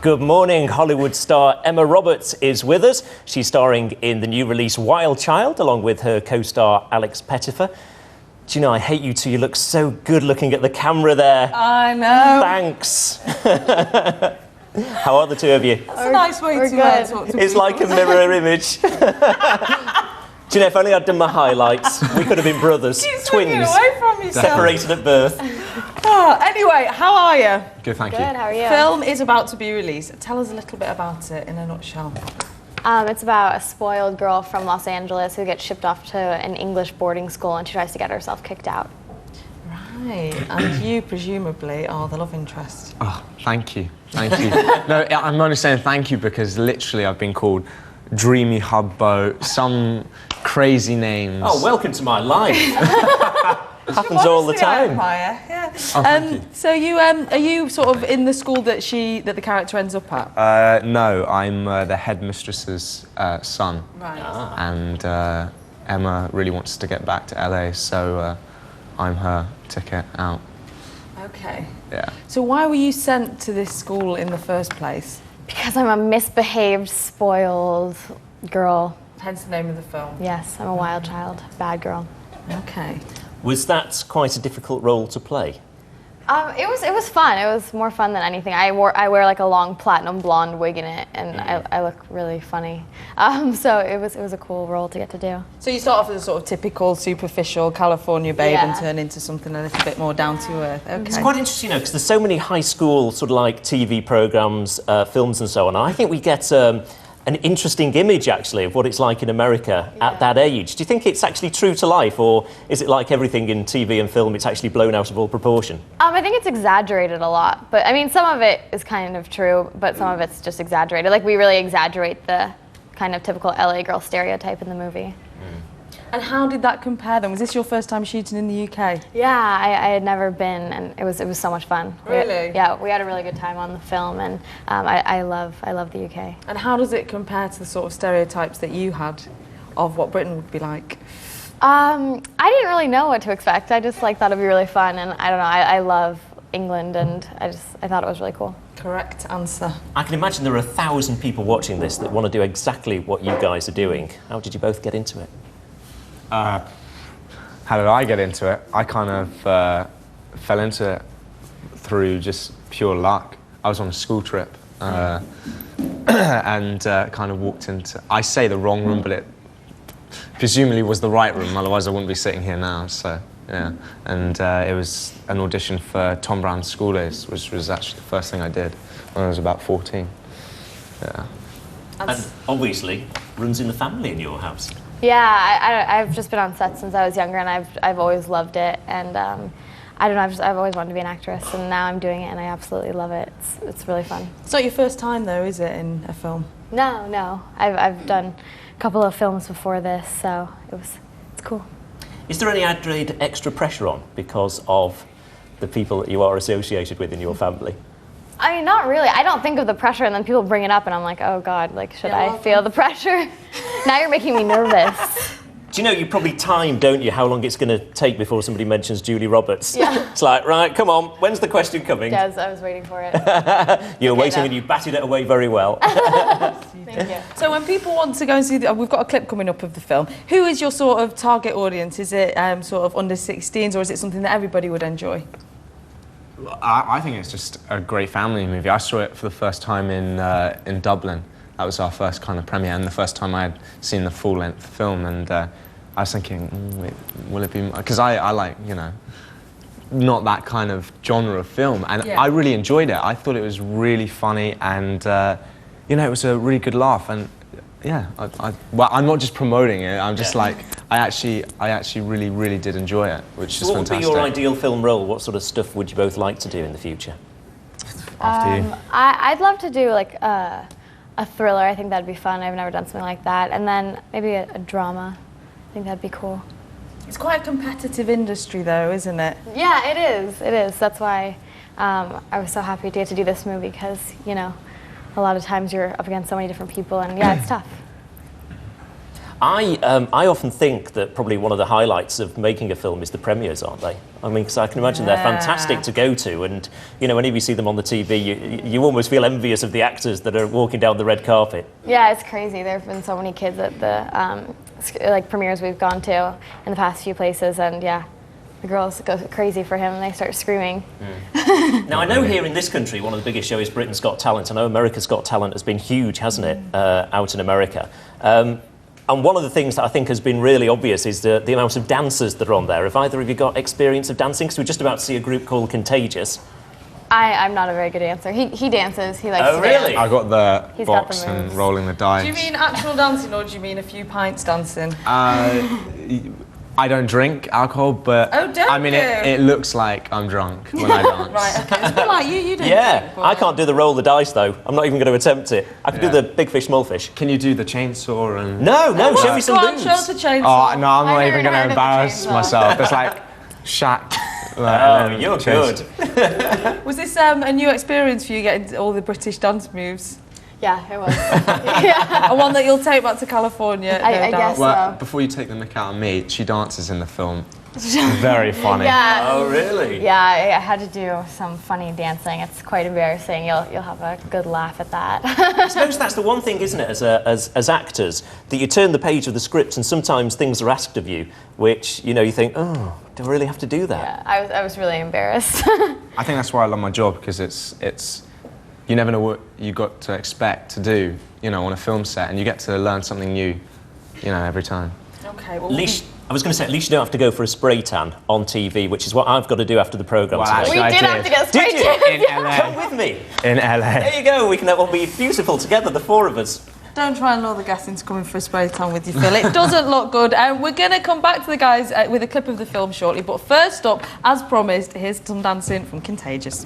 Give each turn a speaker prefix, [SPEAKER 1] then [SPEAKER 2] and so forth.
[SPEAKER 1] Good morning. Hollywood star Emma Roberts is with us. She's starring in the new release Wild Child, along with her co-star Alex Pettyfer. Do you know, I hate you two. You look so good looking at the camera there.
[SPEAKER 2] I know.
[SPEAKER 1] Thanks. How are the two of you?
[SPEAKER 2] That's a nice way to talk to
[SPEAKER 1] It's
[SPEAKER 2] people.
[SPEAKER 1] like a mirror image. Do you know, if only I'd done my highlights, we could have been brothers,
[SPEAKER 2] Keep swinging
[SPEAKER 1] twins,
[SPEAKER 2] away from yourself.
[SPEAKER 1] separated at birth.
[SPEAKER 2] Oh, anyway, how are you?
[SPEAKER 3] Good, thank
[SPEAKER 4] Good,
[SPEAKER 3] you.
[SPEAKER 4] how are you?
[SPEAKER 2] Film is about to be released. Tell us a little bit about it in a nutshell.
[SPEAKER 4] It's about a spoiled girl from Los Angeles who gets shipped off to an English boarding school and she tries to get herself kicked out.
[SPEAKER 2] Right, and you presumably are the love interest.
[SPEAKER 3] Oh, thank you, thank you. No, I'm only saying thank you because literally I've been called Dreamy Hubbo, some crazy names.
[SPEAKER 1] Oh, welcome to my life. Happens all the time.
[SPEAKER 2] Empire, yeah.
[SPEAKER 3] Oh, thank you.
[SPEAKER 2] So you are you sort of in the school that the character ends up at?
[SPEAKER 3] No, I'm the headmistress's son.
[SPEAKER 2] Right.
[SPEAKER 3] And Emma really wants to get back to LA, so I'm her ticket out.
[SPEAKER 2] Okay.
[SPEAKER 3] Yeah.
[SPEAKER 2] So why were you sent to this school in the first place?
[SPEAKER 4] Because I'm a misbehaved, spoiled girl.
[SPEAKER 2] Hence the name of the film.
[SPEAKER 4] Yes, I'm a wild child, bad girl.
[SPEAKER 2] Okay.
[SPEAKER 1] Was that quite a difficult role to play?
[SPEAKER 4] It was fun. It was more fun than anything. I wear like a long platinum blonde wig in it, and I look really funny. So it was a cool role to get to do.
[SPEAKER 2] So you start off as a sort of typical, superficial California babe and
[SPEAKER 4] Yeah.
[SPEAKER 2] turn into something a little bit more down to earth. Okay.
[SPEAKER 1] It's quite interesting, you know, because there's so many high school sort of like TV programmes, films and so on. And I think we get an interesting image, actually, of what it's like in America at that age. Do you think it's actually true to life, or is it like everything in TV and film, it's actually blown out of all proportion?
[SPEAKER 4] I think it's exaggerated a lot, but I mean, some of it is kind of true, but some of it's just exaggerated. Like, we really exaggerate the kind of typical LA girl stereotype in the movie.
[SPEAKER 2] And how did that compare then? Was this your first time shooting in the UK?
[SPEAKER 4] Yeah, I had never been, and it was so much fun.
[SPEAKER 2] Really?
[SPEAKER 4] We had a really good time on the film, and I love the UK.
[SPEAKER 2] And how does it compare to the sort of stereotypes that you had of what Britain would be like?
[SPEAKER 4] I didn't really know what to expect. I just thought it'd be really fun, and I don't know. I love England, and I thought it was really cool.
[SPEAKER 2] Correct answer.
[SPEAKER 1] I can imagine there are 1,000 people watching this that want to do exactly what you guys are doing. How did you both get into it?
[SPEAKER 3] How did I get into it? I kind of fell into it through just pure luck. I was on a school trip and kind of walked into, I say the wrong room, but it presumably was the right room, otherwise I wouldn't be sitting here now, so yeah. And it was an audition for Tom Brown's School Days, which was actually the first thing I did when I was about 14. Yeah.
[SPEAKER 1] And obviously, runs in the family in your house.
[SPEAKER 4] Yeah, I've just been on set since I was younger, and I've always loved it, and I don't know, I've always wanted to be an actress, and now I'm doing it, and I absolutely love it. It's really fun.
[SPEAKER 2] It's not your first time though, is it, in a film?
[SPEAKER 4] No, I've done a couple of films before this, so it's cool.
[SPEAKER 1] Is there any added extra pressure on because of the people that you are associated with in your family?
[SPEAKER 4] I mean, not really. I don't think of the pressure, and then people bring it up, and I'm like, oh God, should I feel the pressure? Now you're making me nervous.
[SPEAKER 1] Do you know, you probably time, don't you, how long it's going to take before somebody mentions Julie Roberts?
[SPEAKER 4] Yeah.
[SPEAKER 1] It's like, right, come on, when's the question coming?
[SPEAKER 4] Yes, I was waiting for it.
[SPEAKER 1] You're waiting
[SPEAKER 4] now.
[SPEAKER 1] and you batted it away very well.
[SPEAKER 4] Thank you.
[SPEAKER 2] So when people want to go and see, we've got a clip coming up of the film. Who is your sort of target audience? Is it sort of under 16s, or is it something that everybody would enjoy?
[SPEAKER 3] I think it's just a great family movie. I saw it for the first time in Dublin. That was our first kind of premiere, and the first time I had seen the full-length film. And I was thinking, will it be? Because I like, you know, not that kind of genre of film, and
[SPEAKER 2] Yeah.
[SPEAKER 3] I really enjoyed it. I thought it was really funny, and you know, it was a really good laugh. And yeah, well, I'm not just promoting it. I'm just like, I actually really did enjoy it, which is
[SPEAKER 1] What would
[SPEAKER 3] fantastic.
[SPEAKER 1] be your ideal film role? What sort of stuff would you both like to do in the future?
[SPEAKER 3] After you.
[SPEAKER 4] I'd love to do like a thriller. I think that'd be fun. I've never done something like that. And then maybe a drama. I think that'd be cool.
[SPEAKER 2] It's quite a competitive industry though, isn't it?
[SPEAKER 4] Yeah, it is. It is. That's why I was so happy to get to do this movie, because, you know, a lot of times you're up against so many different people, and yeah, it's tough.
[SPEAKER 1] I often think that probably one of the highlights of making a film is the premieres, aren't they? I mean, because I can imagine they're fantastic to go to, and you know, whenever you see them on the TV, you almost feel envious of the actors that are walking down the red carpet.
[SPEAKER 4] Yeah, it's crazy. There have been so many kids at the like premieres we've gone to in the past few places, and yeah, the girls go crazy for him and they start screaming.
[SPEAKER 1] Now, I know here in this country, one of the biggest shows is Britain's Got Talent. I know America's Got Talent has been huge, hasn't it, out in America? And one of the things that I think has been really obvious is the amount of dancers that are on there. Have either of you got experience of dancing? Because we're just about to see a group called Contagious.
[SPEAKER 4] I'm not a very good dancer. He dances. He likes to
[SPEAKER 1] really?
[SPEAKER 4] dance.
[SPEAKER 3] I got the
[SPEAKER 4] He's got
[SPEAKER 3] box
[SPEAKER 4] the
[SPEAKER 3] and
[SPEAKER 4] moves.
[SPEAKER 3] rolling the dice.
[SPEAKER 2] Do you mean actual dancing, or do you mean a few pints dancing?
[SPEAKER 3] I don't drink alcohol, but
[SPEAKER 2] Oh, don't
[SPEAKER 3] I mean,
[SPEAKER 2] you?
[SPEAKER 3] it looks like I'm drunk when I dance.
[SPEAKER 2] Right, okay. It's a bit like you don't
[SPEAKER 1] Yeah,
[SPEAKER 2] drink, but-
[SPEAKER 1] I can't do the roll the dice though. I'm not even going to attempt it. I can do the big fish, small fish.
[SPEAKER 3] Can you do the chainsaw and?
[SPEAKER 1] No, show me some
[SPEAKER 2] Go on,
[SPEAKER 1] moves.
[SPEAKER 2] show us a chainsaw.
[SPEAKER 3] Oh no, I'm not
[SPEAKER 4] I
[SPEAKER 3] even
[SPEAKER 4] never
[SPEAKER 3] going to
[SPEAKER 4] heard of the
[SPEAKER 3] embarrass
[SPEAKER 4] chainsaw.
[SPEAKER 3] myself. It's like Shaq.
[SPEAKER 1] Oh, you're good.
[SPEAKER 2] Was this a new experience for you, getting all the British dance moves?
[SPEAKER 4] Yeah, it was. Yeah.
[SPEAKER 2] And one that you'll take back to California, no
[SPEAKER 4] I
[SPEAKER 2] doubt.
[SPEAKER 4] guess.
[SPEAKER 3] Well,
[SPEAKER 4] So-
[SPEAKER 3] before you take the mick out of me, she dances in the film. Very funny.
[SPEAKER 4] Yeah.
[SPEAKER 1] Oh, really?
[SPEAKER 4] Yeah, I had to do some funny dancing. It's quite embarrassing. You'll have a good laugh at that.
[SPEAKER 1] I suppose that's the one thing, isn't it, as actors, that you turn the page of the script and sometimes things are asked of you, which, you know, you think, oh, do I really have to do that?
[SPEAKER 4] Yeah, I was really embarrassed.
[SPEAKER 3] I think that's why I love my job, because it's you never know what you got to expect to do, you know, on a film set, and you get to learn something new, you know, every time.
[SPEAKER 2] Okay, well,
[SPEAKER 1] At least, I was going to say, at least you don't have to go for a spray tan on TV, which is what I've got to do after the programme
[SPEAKER 3] Well,
[SPEAKER 1] today.
[SPEAKER 4] we
[SPEAKER 3] I
[SPEAKER 4] did
[SPEAKER 3] did.
[SPEAKER 4] have to get
[SPEAKER 1] Did
[SPEAKER 4] straight
[SPEAKER 1] you?
[SPEAKER 4] to
[SPEAKER 3] In
[SPEAKER 1] Come
[SPEAKER 3] LA.
[SPEAKER 1] with me.
[SPEAKER 3] In LA.
[SPEAKER 1] There you go. We can all be beautiful together, the four of us.
[SPEAKER 2] don't try and lure the guests into coming for a spray tan with you, Phil. It doesn't look good. We're going to come back to the guys with a clip of the film shortly. But first up, as promised, here's some dancing from Contagious.